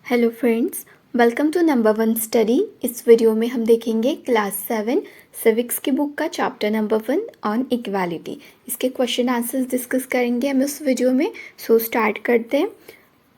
Hello friends, welcome to number 1 study. इस video में हम देखेंगे क्लास 7 सिविक्स की बुक का चैप्टर नंबर 1 ऑन इक्वालिटी। इसके क्वेश्चन आंसर्स डिस्कस करेंगे हम इस वीडियो में। सो स्टार्ट करते हैं।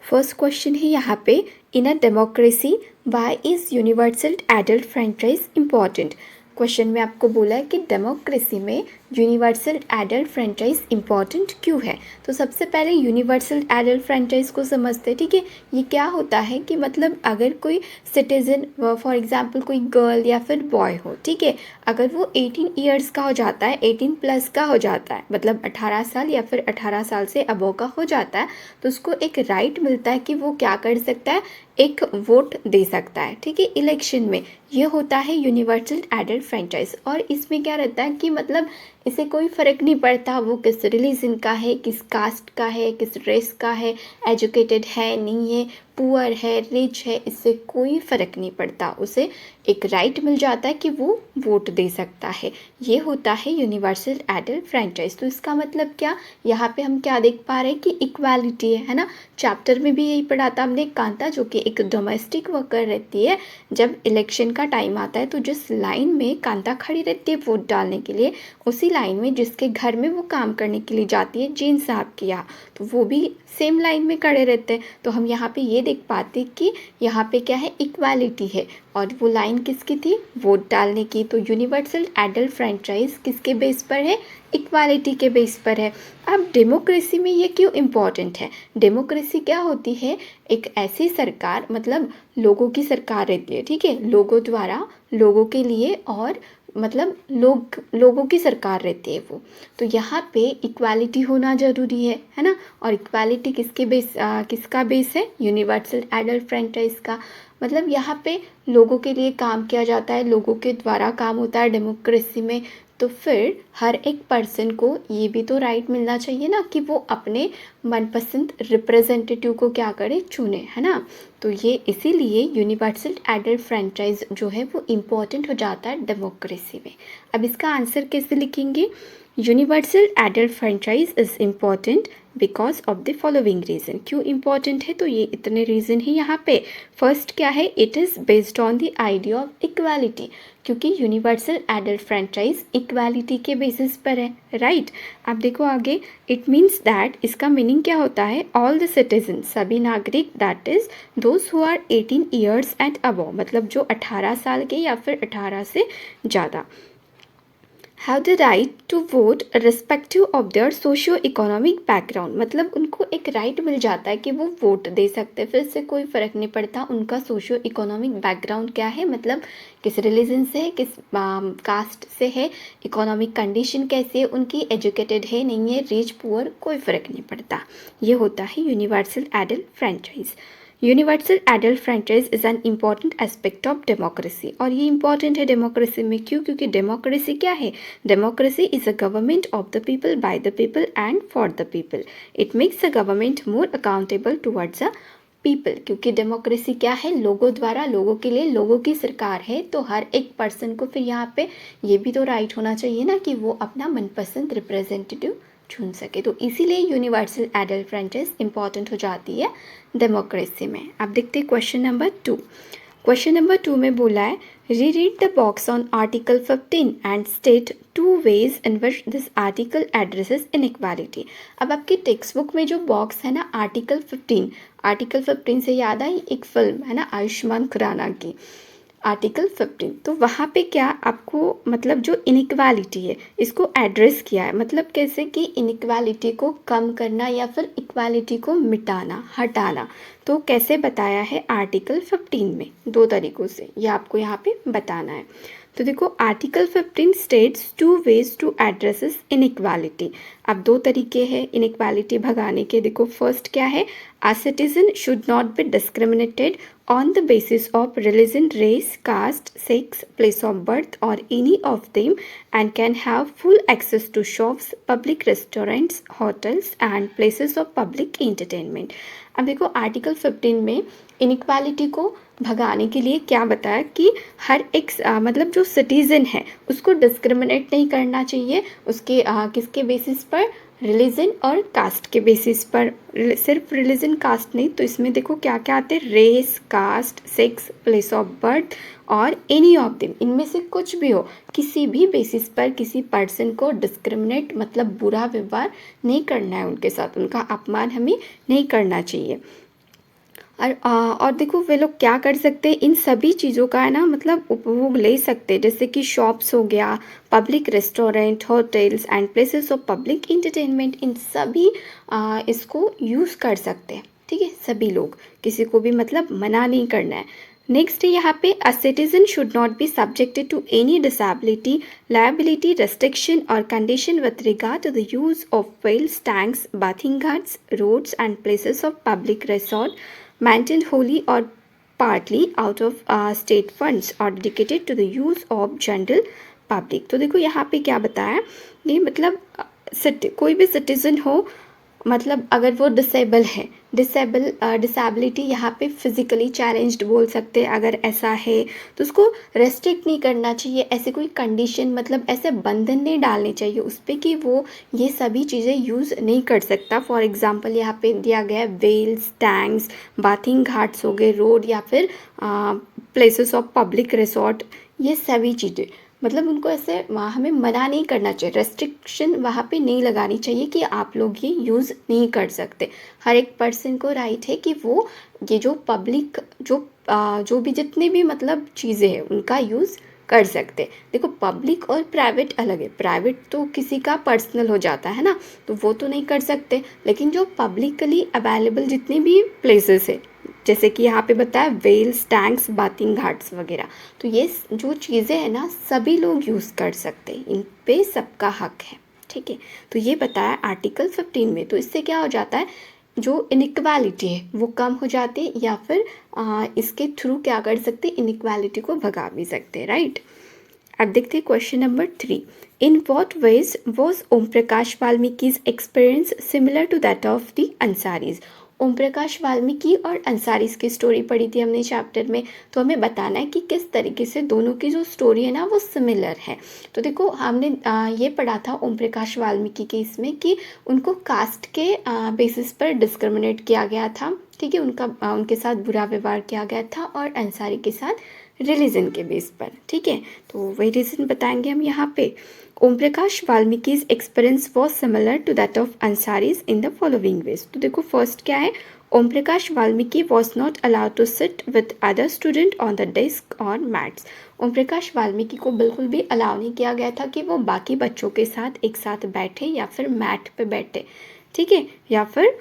फर्स्ट क्वेश्चन है यहाँ पे, in a democracy why is universal adult franchise important. Question में आपको बोला है कि डेमोक्रेसी में यूनिवर्सल एडल्ट फ्रेंचाइज इम्पॉर्टेंट क्यों है। तो सबसे पहले यूनिवर्सल एडल्ट फ्रेंचाइज को समझते हैं। ठीक है, ये क्या होता है कि मतलब अगर कोई सिटीज़न, फॉर एग्जांपल कोई गर्ल या फिर बॉय हो, ठीक है, अगर वो 18 ईयर्स का हो जाता है, 18 प्लस का हो जाता है, मतलब 18 साल या फिर 18 साल से अबव का हो जाता है, तो उसको एक राइट मिलता है कि वो क्या कर सकता है, एक वोट दे सकता है। ठीक है, इलेक्शन में। ये होता है यूनिवर्सल एडल्ट फ्रेंचाइज। और इसमें क्या रहता है कि मतलब इसे कोई फ़र्क नहीं पड़ता वो किस रिलीजन का है, किस कास्ट का है, किस रेस का है, एजुकेटेड है नहीं है, पुअर है, रिच है, इससे कोई फ़र्क नहीं पड़ता। उसे एक राइट मिल जाता है कि वो वोट दे सकता है। ये होता है यूनिवर्सल एडल्ट फ्रेंचाइज। तो इसका मतलब क्या, यहाँ पे हम क्या देख पा रहे हैं कि इक्वालिटी है ना। चैप्टर में भी यही पढ़ा था हमने। कांता जो कि एक डोमेस्टिक वर्कर रहती है, जब इलेक्शन का टाइम आता है तो जिस लाइन में कांता खड़ी रहती है वोट डालने के लिए, उसी लाइन में जिसके घर में वो काम करने के लिए जाती है, जीन साहब के यहाँ, तो वो भी सेम लाइन में खड़े रहते हैं। तो हम यहाँ पे ये देख पाते कि यहाँ पे क्या है, इक्वालिटी है। और वो लाइन किसकी थी, वोट डालने की। तो यूनिवर्सल एडल्ट फ्रेंचाइज किसके बेस पर है, इक्वालिटी के बेस पर है। अब डेमोक्रेसी में ये क्यों इम्पॉर्टेंट है। डेमोक्रेसी क्या होती है, एक ऐसी सरकार, मतलब लोगों की सरकार रहती है। ठीक है, लोगों द्वारा, लोगों के लिए, और मतलब लोगों की सरकार रहती है वो। तो यहाँ पे इक्वालिटी होना ज़रूरी है ना। और इक्वालिटी किसका बेस है, यूनिवर्सल एडल्ट फ्रेंचाइज का। मतलब यहाँ पे लोगों के लिए काम किया जाता है, लोगों के द्वारा काम होता है डेमोक्रेसी में। तो फिर हर एक पर्सन को ये भी तो राइट मिलना चाहिए ना कि वो अपने मनपसंद रिप्रेजेंटेटिव को क्या करे, चुने, है ना। तो ये इसीलिए यूनिवर्सल एडल्ट फ्रेंचाइज जो है वो इम्पॉर्टेंट हो जाता है डेमोक्रेसी में। अब इसका आंसर कैसे लिखेंगे, universal adult franchise is important because of the following reason. क्यों इम्पॉर्टेंट है, तो ये इतने रीज़न है यहाँ पे। फर्स्ट क्या है, it is based on the idea of equality, क्योंकि यूनिवर्सल एडल्ट फ्रेंचाइज इक्वालिटी के बेसिस पर है, राइट। अब देखो आगे, इट मीन्स दैट, इसका मीनिंग क्या होता है, ऑल द सिटीजन, सभी नागरिक, that is those who are 18 years and above, मतलब जो 18 साल के या फिर 18 से ज़्यादा, have the right to vote respective of their socio economic background. मतलब उनको एक राइट मिल जाता है कि वो वोट दे सकते हैं। फिर से कोई फ़र्क नहीं पड़ता उनका सोशियो इकोनॉमिक बैकग्राउंड क्या है, मतलब किस रिलीजन से है, किस कास्ट से है, इकोनॉमिक कंडीशन कैसी है उनकी, एजुकेटेड है नहीं है, रिच पुअर, कोई फ़र्क नहीं पड़ता। ये होता है universal adult franchise. Universal adult franchise is an important aspect of democracy. और ये इंपॉर्टेंट है डेमोक्रेसी में, क्यों, क्योंकि डेमोक्रेसी क्या है, democracy is a government of the people, by the people and for the people. It makes the government more accountable towards the people. क्योंकि democracy क्या है, लोगों द्वारा, लोगों के लिए, लोगों की सरकार है। तो हर एक पर्सन को फिर यहाँ पे ये भी तो राइट होना चाहिए ना कि वो अपना मनपसंद रिप्रेजेंटेटिव चुन सके। तो इसीलिए यूनिवर्सल एडल्ट फ्रेंचाइज इंपॉर्टेंट हो जाती है डेमोक्रेसी में। अब देखते हैं क्वेश्चन नंबर 2। क्वेश्चन नंबर 2 में बोला है, read the box on article 15 and state 2 ways in which this article addresses inequality. अब आपकी टेक्स्ट बुक में जो बॉक्स है ना, आर्टिकल 15, आर्टिकल 15 से याद आई एक फिल्म है ना आयुष्मान खुराना की, आर्टिकल 15। तो वहाँ पे क्या आपको, मतलब जो इनइक्वालिटी है इसको एड्रेस किया है। मतलब कैसे कि इनइक्वालिटी को कम करना या फिर इक्वालिटी को मिटाना, हटाना। तो कैसे बताया है आर्टिकल 15 में, दो तरीक़ों से, ये आपको यहाँ पे बताना है। तो देखो, article 15 states 2 ways to addresses inequality. अब दो तरीके हैं इनइक्वालिटी भगाने के। देखो, फर्स्ट क्या है, a citizen should not be discriminated on the basis of religion, race, caste, sex, place of birth or any of them and can have full access to shops, public restaurants, hotels and places of public entertainment। अब देखो, article 15 में inequality को भगाने के लिए क्या बताया कि हर एक मतलब जो सिटीज़न है उसको डिस्क्रिमिनेट नहीं करना चाहिए, उसके किसके बेसिस पर, रिलीजन और कास्ट के बेसिस पर, सिर्फ रिलीजन कास्ट नहीं, तो इसमें देखो क्या क्या आते हैं, race, caste, sex, place of birth और एनी ऑफ देम, इनमें से कुछ भी हो, किसी भी बेसिस पर किसी पर्सन को डिस्क्रिमिनेट मतलब बुरा व्यवहार नहीं करना है उनके साथ, उनका अपमान हमें नहीं करना चाहिए। और देखो वे लोग क्या कर सकते हैं, इन सभी चीज़ों का है ना मतलब उपभोग ले सकते हैं, जैसे कि शॉप्स हो गया, public restaurant, hotels and places of public entertainment, इन सभी इसको यूज़ कर सकते हैं। ठीक है, सभी लोग, किसी को भी मतलब मना नहीं करना है। नेक्स्ट है यहाँ पे, a citizen should not be subjected to any disability, liability, restriction और condition with regard to the use of wells, tanks, bathing ghats, roads and places of public resort maintained wholly or partly out of state funds or dedicated to the use of general public। तो देखो यहाँ पे क्या बताया, ये मतलब कोई भी सिटीजन हो, मतलब अगर वो डिसेबल है, डिसेबिलिटी यहाँ पे फिजिकली चैलेंज्ड बोल सकते हैं, अगर ऐसा है तो उसको रेस्ट्रिक्ट नहीं करना चाहिए, ऐसे कोई कंडीशन मतलब ऐसे बंधन नहीं डालने चाहिए उस पर कि वो ये सभी चीज़ें यूज़ नहीं कर सकता। फॉर एग्जांपल यहाँ पे दिया गया है वेल्स, टैंक्स, बाथिंग घाट्स हो गए, रोड या फिर प्लेसेस ऑफ पब्लिक रिसोर्ट, ये सभी चीज़ें मतलब उनको ऐसे वहाँ हमें मना नहीं करना चाहिए, रेस्ट्रिक्शन वहाँ पे नहीं लगानी चाहिए कि आप लोग ये यूज़ नहीं कर सकते। हर एक पर्सन को राइट है कि वो ये जो पब्लिक जो भी जितने भी मतलब चीज़ें हैं उनका यूज़ कर सकते। देखो पब्लिक और प्राइवेट अलग है, प्राइवेट तो किसी का पर्सनल हो जाता है ना, तो वो तो नहीं कर सकते, लेकिन जो पब्लिकली अवेलेबल जितने भी प्लेसेस है, जैसे कि यहाँ पे बताया वेल्स, टैंक्स, बाथिंग घाट्स वगैरह, तो ये जो चीज़ें हैं ना सभी लोग यूज़ कर सकते हैं, इन पे सबका हक है। ठीक है, तो ये बताया आर्टिकल 15 में। तो इससे क्या हो जाता है, जो इनइक्वालिटी है वो कम हो जाती है, या फिर इसके थ्रू क्या कर सकते हैं, इनइक्वालिटी को भगा भी सकते हैं। राइट, अब देखते हैं question number 3। In what ways was Om Prakash Valmiki's experience similar to that of the Ansaris. Om Prakash Valmiki और अंसारीज की स्टोरी पढ़ी थी हमने चैप्टर में, तो हमें बताना है कि किस तरीके से दोनों की जो स्टोरी है ना वो सिमिलर है। तो देखो हमने ये पढ़ा था ओम प्रकाश वाल्मीकि के इसमें कि उनको कास्ट के बेसिस पर डिस्क्रिमिनेट किया गया था। ठीक है, उनके साथ बुरा व्यवहार किया गया था, और अंसारी के साथ रिलीजन के बेस पर। ठीक है, तो वही रीज़न बताएंगे हम यहाँ पे। Om Prakash Valmiki's experience was similar to that of Ansaris in the following ways. तो देखो फर्स्ट क्या है, Om Prakash Valmiki was not allowed to sit with other student on the desk और मैट्स। ओम प्रकाश वाल्मीकि को बिल्कुल भी अलाउ नहीं किया गया था कि वो बाकी बच्चों के साथ एक साथ बैठे या फिर मैट पे बैठे, ठीक है, या फिर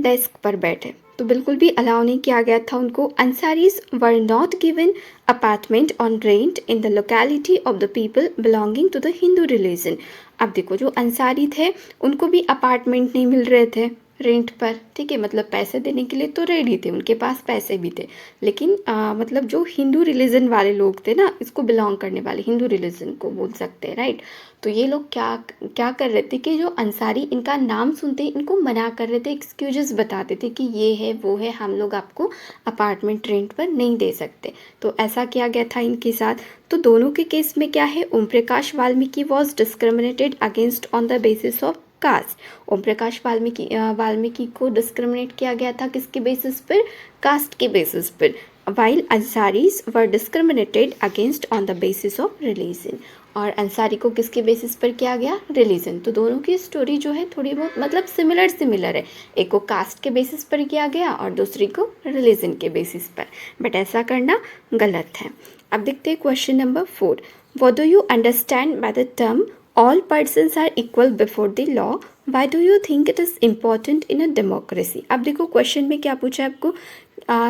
डेस्क पर बैठे, तो बिल्कुल भी अलाउ नहीं किया गया था उनको। Ansaris were not given apartment on rent in the locality of the people belonging to the Hindu religion. अब देखो जो अंसारी थे उनको भी अपार्टमेंट नहीं मिल रहे थे रेंट पर। ठीक है, मतलब पैसे देने के लिए तो रेडी थे, उनके पास पैसे भी थे, लेकिन मतलब जो हिंदू रिलीजन वाले लोग थे ना, इसको बिलोंग करने वाले हिंदू रिलीजन को बोल सकते हैं। राइट, तो ये लोग क्या क्या कर रहे थे कि जो अंसारी इनका नाम सुनते ही इनको मना कर रहे थे, एक्सक्यूजेस बताते थे कि ये है वो है, हम लोग आपको अपार्टमेंट रेंट पर नहीं दे सकते। तो ऐसा किया गया था इनके साथ। तो दोनों के केस में क्या है, Om Prakash Valmiki was discriminated against on the basis of caste. Om Prakash Valmiki को डिस्क्रिमिनेट किया गया था किसके बेसिस पर, कास्ट के बेसिस पर, while Ansaris were discriminated against on the basis of religion. और अंसारी को किसके बेसिस पर किया गया, रिलीजन। तो दोनों की स्टोरी जो है थोड़ी बहुत मतलब सिमिलर है, एक को कास्ट के बेसिस पर किया गया और दूसरी को रिलीजन के बेसिस पर, बट ऐसा करना गलत है। अब देखते हैं question number 4। What do you understand by the term all persons are equal before the law? Why do you think it is important in a democracy? अब देखो क्वेश्चन में क्या पूछा है आपको,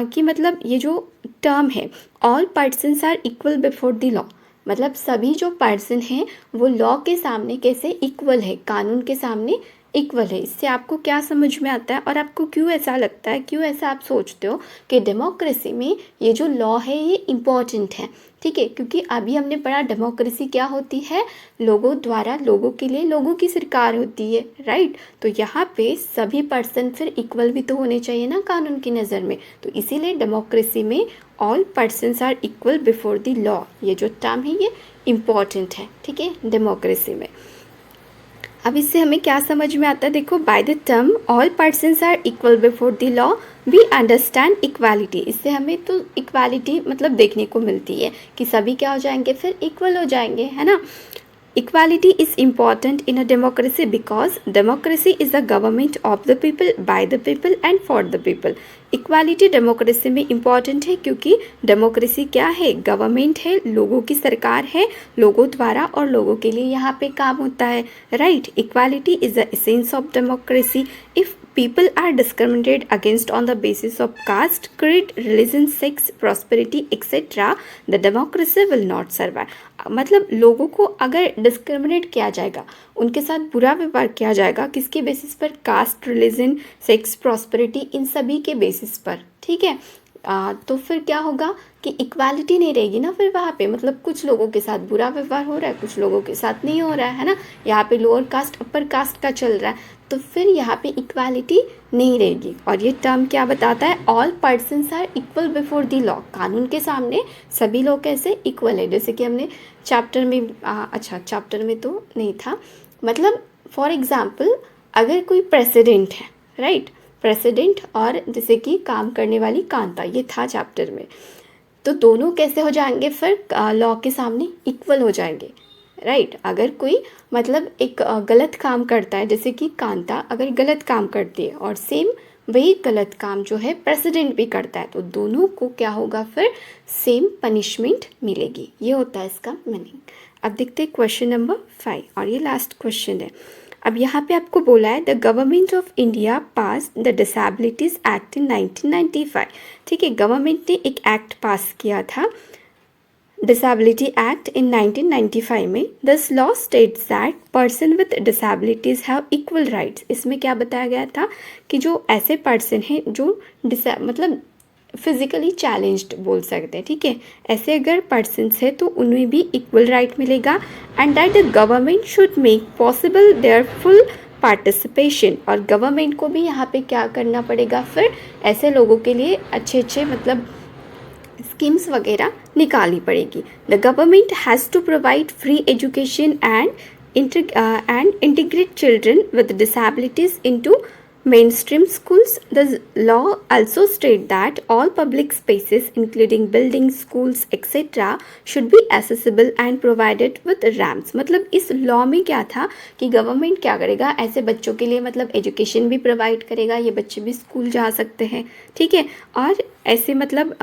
कि मतलब ये जो टर्म है all persons are equal before the law, मतलब सभी जो पर्सन हैं वो लॉ के सामने कैसे इक्वल है, कानून के सामने इक्वल है। इससे आपको क्या समझ में आता है और आपको क्यों ऐसा लगता है, क्यों ऐसा आप सोचते हो कि डेमोक्रेसी में ये जो लॉ है ये इम्पॉर्टेंट है। ठीक है, क्योंकि अभी हमने पढ़ा डेमोक्रेसी क्या होती है, लोगों द्वारा लोगों के लिए लोगों की सरकार होती है। राइट, तो यहाँ पे सभी पर्सन फिर इक्वल भी तो होने चाहिए ना कानून की नज़र में, तो इसीलिए डेमोक्रेसी में all persons are equal before the law, ये जो टर्म है ये इम्पॉर्टेंट है। ठीक है, डेमोक्रेसी में। अब इससे हमें क्या समझ में आता है, देखो, by the term all persons are equal before the law we understand equality. इससे हमें तो इक्वालिटी मतलब देखने को मिलती है कि सभी क्या हो जाएंगे, फिर इक्वल हो जाएंगे, है ना। Equality is important in a democracy because democracy is the government of the people, by the people and for the people. Equality democracy में इम्पॉर्टेंट है क्योंकि डेमोक्रेसी क्या है, गवर्नमेंट है, लोगों की सरकार है, लोगों द्वारा और लोगों के लिए यहाँ पे काम होता है, right. Equality is the essence of democracy. If people are discriminated against on the basis of caste, creed, religion, sex, prosperity, etc., the democracy will not survive. मतलब लोगों को अगर डिस्क्रिमिनेट किया जाएगा, उनके साथ बुरा व्यवहार किया जाएगा, किसके बेसिस पर, कास्ट, रिलीजन, सेक्स, प्रॉस्पेरिटी, इन सभी के बेसिस पर, ठीक है। तो फिर क्या होगा कि इक्वालिटी नहीं रहेगी ना फिर वहाँ पे, मतलब कुछ लोगों के साथ बुरा व्यवहार हो रहा है, कुछ लोगों के साथ नहीं हो रहा है ना। यहाँ पे लोअर कास्ट अपर कास्ट का चल रहा है, तो फिर यहाँ पे इक्वालिटी नहीं रहेगी। और ये टर्म क्या बताता है, all persons are equal before the law. कानून के सामने सभी लोग कैसे इक्वल है, जैसे कि हमने चैप्टर में चैप्टर में तो नहीं था, मतलब फॉर एग्जाम्पल अगर कोई प्रेसिडेंट है, राइट, प्रेसिडेंट और जैसे कि काम करने वाली कांता, ये था चैप्टर में, तो दोनों कैसे हो जाएंगे फिर लॉ के सामने इक्वल हो जाएंगे, राइट। अगर कोई मतलब एक गलत काम करता है, जैसे कि कांता अगर गलत काम करती है और सेम वही गलत काम जो है प्रेसिडेंट भी करता है, तो दोनों को क्या होगा, फिर सेम पनिशमेंट मिलेगी। ये होता है इसका मीनिंग। अब देखते हैं क्वेश्चन नंबर 5 और ये लास्ट क्वेश्चन है। अब यहाँ पे आपको बोला है the government of India pass the disabilities act in 1995। ठीक है, गवर्नमेंट ने एक एक्ट पास किया था, डिसेबिलिटी एक्ट इन 1995 में। This law states that person with disabilities have equal rights. इसमें क्या बताया गया था कि जो ऐसे पर्सन हैं जो मतलब फिजिकली चैलेंज्ड बोल सकते हैं, ठीक है, ऐसे अगर पर्सन्स है तो उन्हें भी इक्वल राइट मिलेगा, and that the government should make possible there full participation. और गवर्नमेंट को भी यहाँ पे क्या करना पड़ेगा, फिर ऐसे लोगों के लिए अच्छे मतलब स्कीम्स वगैरह निकालनी पड़ेगी। The government has to provide free education and integrate children with disabilities into mainstream schools. The law also states that all public spaces, including buildings, schools, etc., should be accessible and provided with ramps. मतलब इस law में क्या था कि government क्या करेगा, ऐसे बच्चों के लिए मतलब एजुकेशन भी प्रोवाइड करेगा, ये बच्चे भी स्कूल जा सकते हैं, ठीक है, और ऐसे मतलब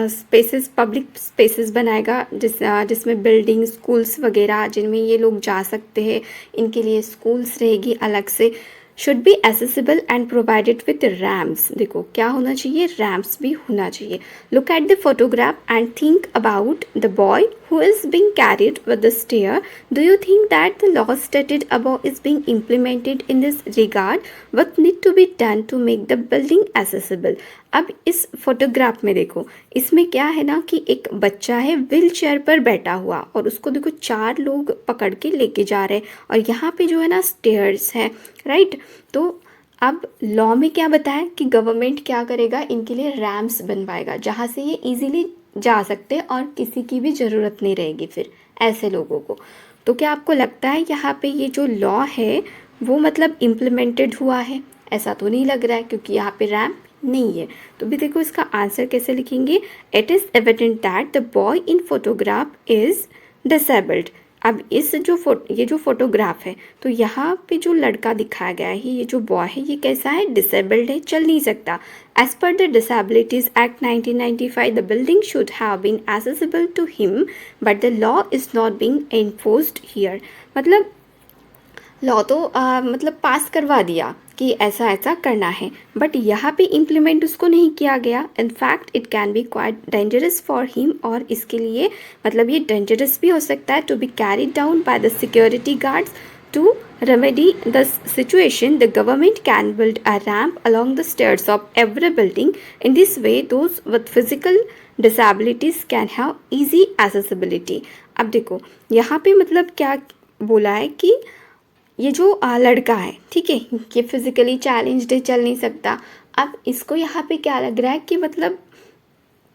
स्पेसेस, पब्लिक स्पेसेस बनाएगा जिसमें बिल्डिंग, स्कूल्स वगैरह जिनमें ये लोग जा सकते हैं, इनके लिए स्कूल्स रहेगी अलग से। Should be accessible and provided with ramps. देखो क्या होना चाहिए, रैम्स भी होना चाहिए। Look at the photograph and think about the boy who is being carried with the stair. Do you think that the law stated above is being implemented in this regard? What need to be done to make the building accessible? अब इस photograph में देखो, इसमें क्या है ना कि एक बच्चा है व्हील चेयर पर बैठा हुआ और उसको देखो 4 लोग पकड़ के लेके जा रहे हैं, और यहाँ पे जो है ना स्टेयर्स है, राइट। तो अब लॉ में क्या बताया कि गवर्नमेंट क्या करेगा, इनके लिए रैम्प्स बनवाएगा जहाँ से ये इजीली जा सकते हैं और किसी की भी ज़रूरत नहीं रहेगी फिर ऐसे लोगों को। तो क्या आपको लगता है यहाँ पे ये जो लॉ है वो मतलब इम्प्लीमेंटेड हुआ है? ऐसा तो नहीं लग रहा है क्योंकि यहाँ पे रैम्प नहीं है। तो भी देखो इसका आंसर कैसे लिखेंगे, it is evident that the boy in photograph is disabled. अब इस ये जो फोटोग्राफ है, तो यहाँ पे जो लड़का दिखाया गया है, ये जो बॉय है, ये कैसा है, डिसेबल्ड है, चल नहीं सकता। As per the disabilities act 1995 the building should have been accessible to him but the law is not being enforced here. मतलब लॉ तो मतलब पास करवा दिया कि ऐसा ऐसा करना है, बट यहाँ पे इम्प्लीमेंट उसको नहीं किया गया। In fact it can be quite dangerous for him, और इसके लिए मतलब ये डेंजरस भी हो सकता है, to be carried down by the security guards. To remedy the situation, the government can build a ramp along the stairs of every building. In this way, those with physical disabilities can have easy accessibility. अब देखो यहाँ पे मतलब क्या बोला है कि ये जो लड़का है, ठीक है, ये फिजिकली चैलेंज्ड है, चल नहीं सकता। अब इसको यहाँ पे क्या लग रहा है कि मतलब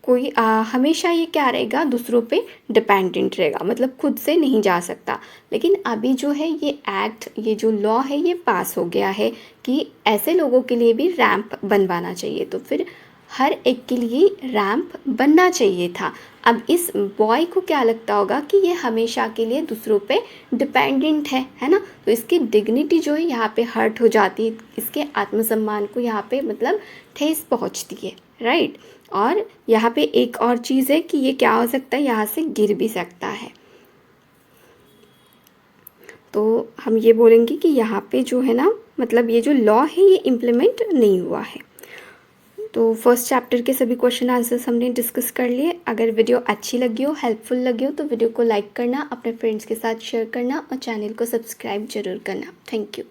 कोई हमेशा ये क्या रहेगा, दूसरों पे डिपेंडेंट रहेगा, मतलब खुद से नहीं जा सकता। लेकिन अभी जो है ये एक्ट, ये जो लॉ है ये पास हो गया है कि ऐसे लोगों के लिए भी रैंप बनवाना चाहिए। तो फिर हर एक के लिए रैंप बनना चाहिए था। अब इस बॉय को क्या लगता होगा कि ये हमेशा के लिए दूसरों पे डिपेंडेंट है ना। तो इसकी डिग्निटी जो है यहाँ पे हर्ट हो जाती है, इसके आत्मसम्मान को यहाँ पे मतलब ठेस पहुँचती है, राइट। और यहाँ पे एक और चीज़ है कि ये क्या हो सकता है, यहाँ से गिर भी सकता है। तो हम ये बोलेंगे कि यहाँ पे जो है ना, मतलब ये जो लॉ है ये इम्प्लीमेंट नहीं हुआ है। तो फर्स्ट चैप्टर के सभी क्वेश्चन आंसर्स हमने डिस्कस कर लिए। अगर वीडियो अच्छी लगी हो, हेल्पफुल लगी हो, तो वीडियो को लाइक करना, अपने फ्रेंड्स के साथ शेयर करना और चैनल को सब्सक्राइब जरूर करना। Thank you.